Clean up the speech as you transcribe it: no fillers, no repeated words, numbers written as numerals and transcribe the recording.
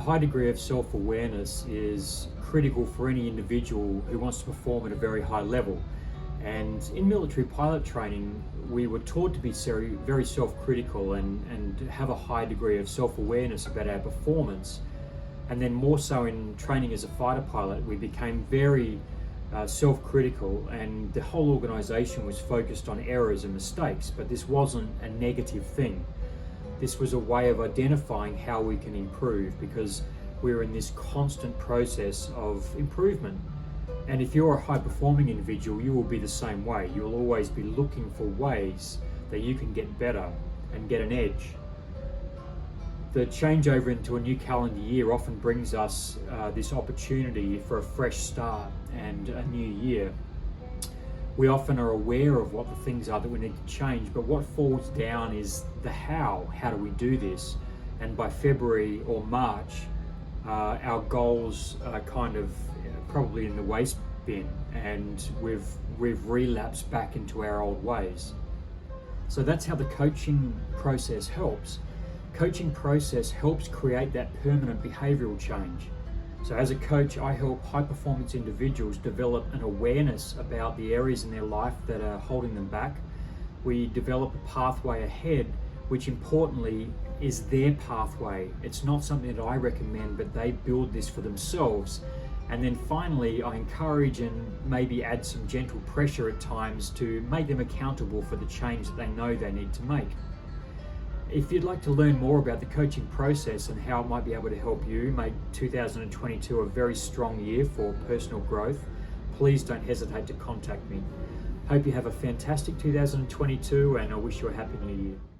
high degree of self-awareness is critical for any individual who wants to perform at a very high level. And in military pilot training, we were taught to be very self-critical and have a high degree of self-awareness about our performance. And then more so in training as a fighter pilot, we became very self-critical, and the whole organization was focused on errors and mistakes, but this wasn't a negative thing. This was a way of identifying how we can improve, because we're in this constant process of improvement. And if you're a high-performing individual, you will be the same way. You'll always be looking for ways that you can get better and get an edge. The changeover into a new calendar year often brings us this opportunity for a fresh start and a new year. We often are aware of what the things are that we need to change, but what falls down is the how. How do we do this? And by February or March, our goals are kind of probably in the waste bin, and we've relapsed back into our old ways. So that's how the coaching process helps. Coaching process helps create that permanent behavioral change. So as a coach, I help high-performance individuals develop an awareness about the areas in their life that are holding them back. We develop a pathway ahead, which importantly is their pathway. It's not something that I recommend, but they build this for themselves. And then finally, I encourage and maybe add some gentle pressure at times to make them accountable for the change that they know they need to make. If you'd like to learn more about the coaching process and how it might be able to help you make 2022 a very strong year for personal growth, please don't hesitate to contact me. Hope you have a fantastic 2022, and I wish you a happy new year.